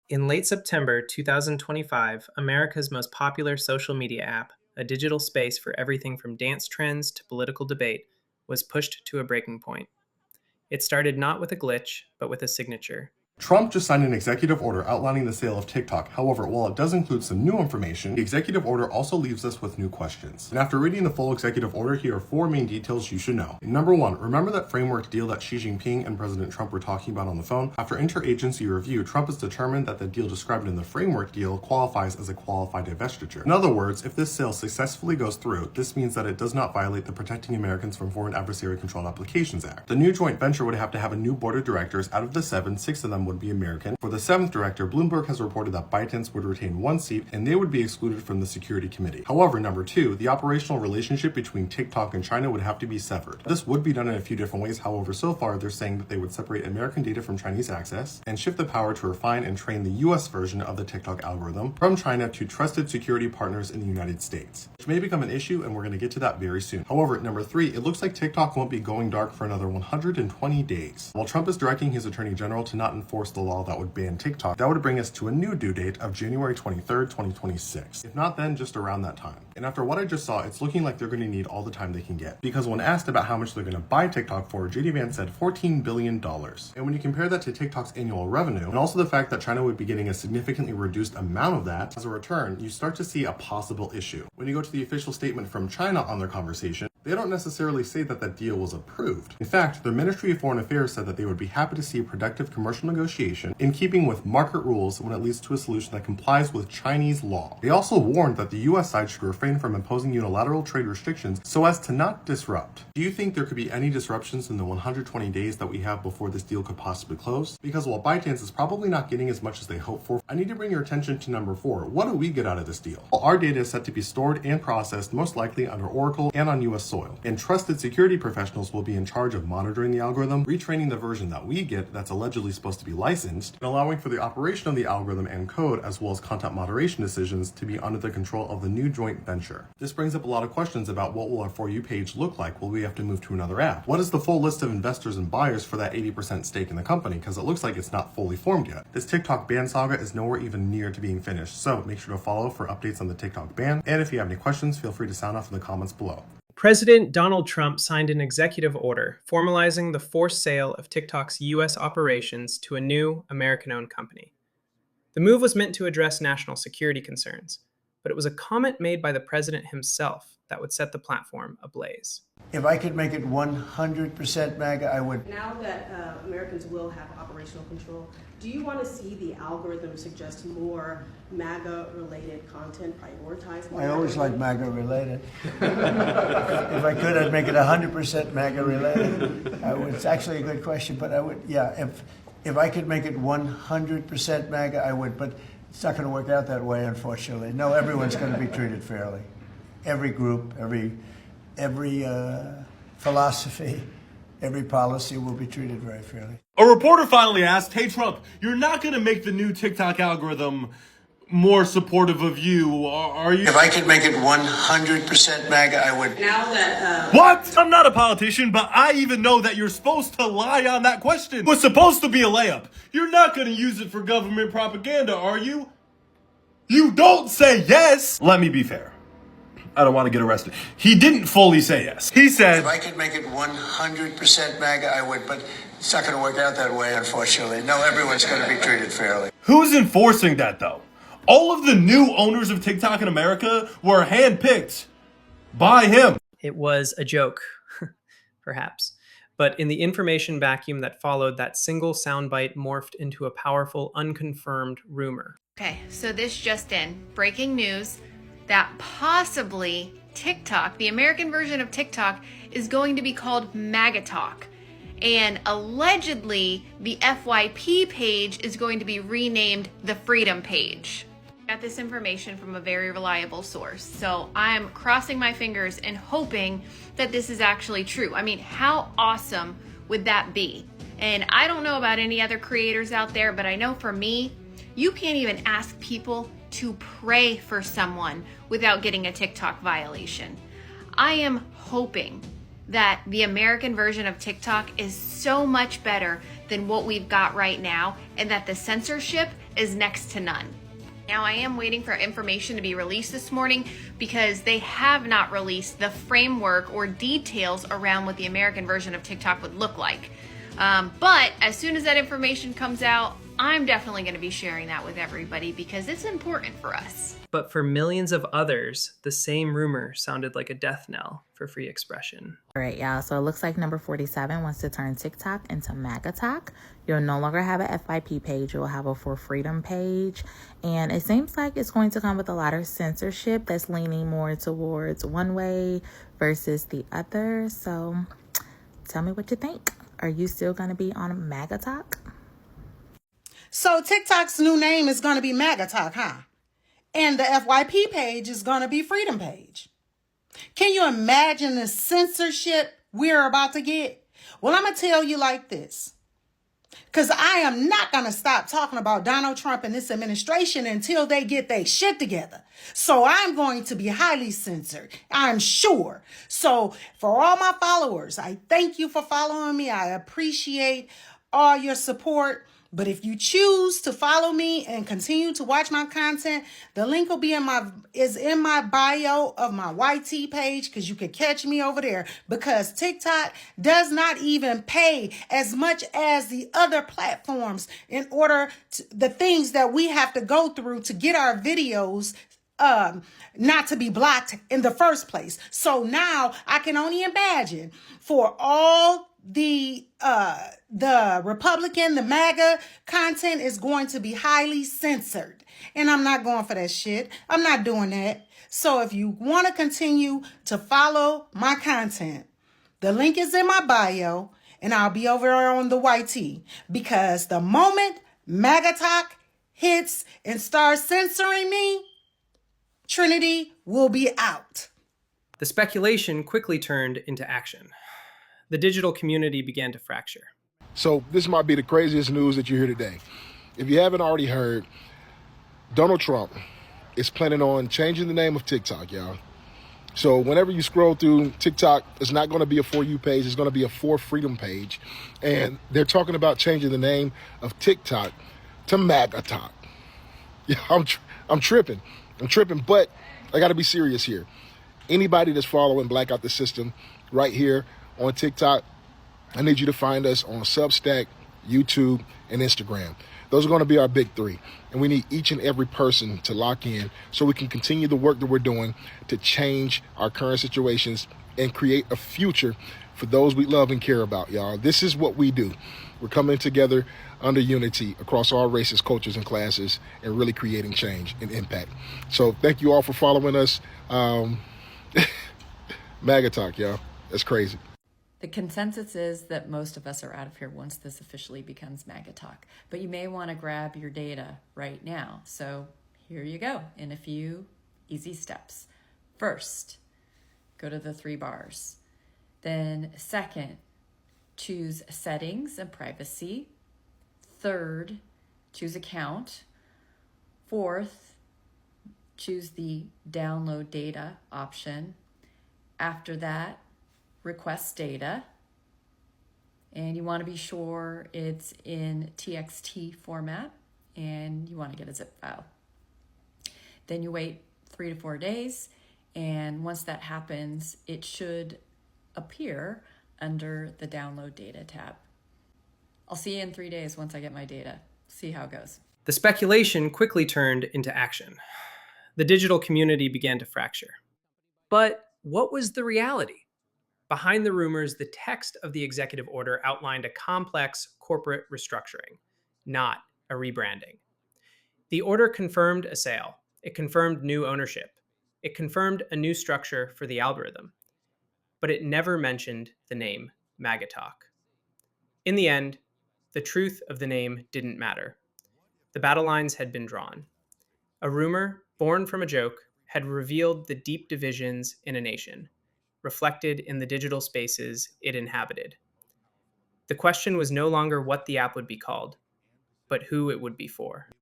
In late September 2025, America's most popular social media app, a digital space for everything from dance trends to political debate, was pushed to a breaking point. It started not with a glitch, but with a signature. Trump just signed an executive order outlining the sale of TikTok. However, while it does include some new information, the executive order also leaves us with new questions. And after reading the full executive order, here are 4 main details you should know. Number 1, remember that framework deal that Xi Jinping and President Trump were talking about on the phone? After interagency review, Trump has determined that the deal described in the framework deal qualifies as a qualified divestiture. In other words, if this sale successfully goes through, this means that it does not violate the Protecting Americans from Foreign Adversary Controlled Applications Act. The new joint venture would have to have a new board of directors. Out of the 7, 6 of them would be American. For the 7th director, Bloomberg has reported that ByteDance would retain 1 seat and they would be excluded from the security committee. However, number 2, the operational relationship between TikTok and China would have to be severed. This would be done in a few different ways. However, so far they're saying that they would separate American data from Chinese access and shift the power to refine and train the US version of the TikTok algorithm from China to trusted security partners in the United States, which may become an issue, and we're going to get to that very soon. However, number 3, it looks like TikTok won't be going dark for another 120 days. While Trump is directing his attorney general to not enforce the law that would ban TikTok, that would bring us to a new due date of January 23rd, 2026. If not then, just around that time. And after what I just saw, it's looking like they're going to need all the time they can get. Because when asked about how much they're going to buy TikTok for, JD Vance said $14 billion. And when you compare that to TikTok's annual revenue, and also the fact that China would be getting a significantly reduced amount of that as a return, you start to see a possible issue. When you go to the official statement from China on their conversation, they don't necessarily say that that deal was approved. In fact, the Ministry of Foreign Affairs said that they would be happy to see a productive commercial negotiation in keeping with market rules when it leads to a solution that complies with Chinese law. They also warned that the US side should refrain from imposing unilateral trade restrictions so as to not disrupt. Do you think there could be any disruptions in the 120 days that we have before this deal could possibly close? Because while ByteDance is probably not getting as much as they hope for, I need to bring your attention to number 4. What do we get out of this deal? Well, our data is set to be stored and processed most likely under Oracle and on US soil. And trusted security professionals will be in charge of monitoring the algorithm, retraining the version that we get that's allegedly supposed to be licensed, and allowing for the operation of the algorithm and code as well as content moderation decisions to be under the control of the new joint venture. This brings up a lot of questions about what will our For You page look like. Will we have to move to another app? What is the full list of investors and buyers for that 80% stake in the company? Because it looks like it's not fully formed yet. This TikTok ban saga is nowhere even near to being finished, so make sure to follow for updates on the TikTok ban. And if you have any questions, feel free to sound off in the comments below. President Donald Trump signed an executive order formalizing the forced sale of TikTok's U.S. operations to a new American-owned company. The move was meant to address national security concerns, but it was a comment made by the president himself that would set the platform ablaze. If I could make it 100% MAGA, I would. Now that Americans will have operational control, do you want to see the algorithm suggest more MAGA-related content prioritized? I always like MAGA-related. If I could, I'd make it 100% MAGA-related. It's actually a good question, but I would, yeah, if I could make it 100% MAGA, I would, but it's not going to work out that way, unfortunately. No, everyone's going to be treated fairly. Every group, every philosophy, every policy will be treated very fairly. A reporter finally asked, "Hey Trump, you're not going to make the new TikTok algorithm more supportive of you, are you?" If I could make it 100% MAGA, I would. Now that What? I'm not a politician, but I even know that you're supposed to lie on that question. It was supposed to be a layup. You're not going to use it for government propaganda, are you? You don't say yes. Let me be fair. I don't want to get arrested. He didn't fully say yes. He said, If I could make it 100% MAGA, I would, but it's not going to work out that way, unfortunately. No, everyone's going to be treated fairly. who's enforcing that though? All of the new owners of TikTok in America were handpicked by him. It was a joke, perhaps. But in the information vacuum that followed, that single soundbite morphed into a powerful, unconfirmed rumor. Okay, so this just in. Breaking news that possibly TikTok, the American version of TikTok, is going to be called MAGATalk. And allegedly, the FYP page is going to be renamed the Freedom page. Got this information from a very reliable source. So I'm crossing my fingers and hoping that this is actually true. I mean, how awesome would that be? And I don't know about any other creators out there, but I know for me, you can't even ask people to pray for someone without getting a TikTok violation. I am hoping that the American version of TikTok is so much better than what we've got right now, and that the censorship is next to none. Now, I am waiting for information to be released this morning because they have not released the framework or details around what the American version of TikTok would look like. But as soon as that information comes out, I'm definitely going to be sharing that with everybody because it's important for us. But for millions of others, the same rumor sounded like a death knell for free expression. All right, y'all. So it looks like number 47 wants to turn TikTok into MAGA-Talk. You'll no longer have a FYP page. You'll have a For Freedom page. And it seems like it's going to come with a lot of censorship that's leaning more towards one way versus the other. So tell me what you think. Are you still going to be on MAGA-Talk? So TikTok's new name is going to be MAGA-Talk, huh? And the FYP page is going to be Freedom Page. Can you imagine the censorship we're about to get? Well, I'm going to tell you like this. Because I am not going to stop talking about Donald Trump and this administration until they get their shit together. So I'm going to be highly censored, I'm sure. So for all my followers, I thank you for following me. I appreciate all your support. But if you choose to follow me and continue to watch my content, the link will be in my bio of my YT page, because you can catch me over there, because TikTok does not even pay as much as the other platforms in order to the things that we have to go through to get our videos not to be blocked in the first place. So now I can only imagine for all the Republican, the MAGA content is going to be highly censored. And I'm not going for that shit. I'm not doing that. So if you want to continue to follow my content, the link is in my bio and I'll be over there on the YT, because the moment MAGA-Talk hits and starts censoring me, Trinity will be out. The speculation quickly turned into action. The digital community began to fracture. So this might be the craziest news that you hear today. If you haven't already heard, Donald Trump is planning on changing the name of TikTok, y'all. So whenever you scroll through TikTok, it's not going to be a For You page. It's going to be a For Freedom page. And they're talking about changing the name of TikTok to MAGA-Talk. Yeah, I'm tripping. But I got to be serious here. Anybody that's following Black Out the System right here on TikTok, I need you to find us on Substack, YouTube, and Instagram. Those are going to be our big three. And we need each and every person to lock in so we can continue the work that we're doing to change our current situations and create a future for those we love and care about, y'all. This is what we do. We're coming together under unity across all races, cultures, and classes, and really creating change and impact. So thank you all for following us. MAGA-Talk, y'all. That's crazy. The consensus is that most of us are out of here once this officially becomes MAGA-Talk. But you may want to grab your data right now. So here you go in a few easy steps. First, go to the 3 bars. Then second, choose settings and privacy. Third, choose account. Fourth, choose the download data option. After that, request data, and you want to be sure it's in TXT format and you want to get a zip file. Then you wait 3 to 4 days, and once that happens, it should appear under the download data tab. I'll see you in 3 days once I get my data. See how it goes. The speculation quickly turned into action. The digital community began to fracture. But what was the reality? Behind the rumors, the text of the executive order outlined a complex corporate restructuring, not a rebranding. The order confirmed a sale. It confirmed new ownership. It confirmed a new structure for the algorithm. But it never mentioned the name MAGA-Talk. In the end, the truth of the name didn't matter. The battle lines had been drawn. A rumor, born from a joke, had revealed the deep divisions in a nation, reflected in the digital spaces it inhabited. The question was no longer what the app would be called, but who it would be for.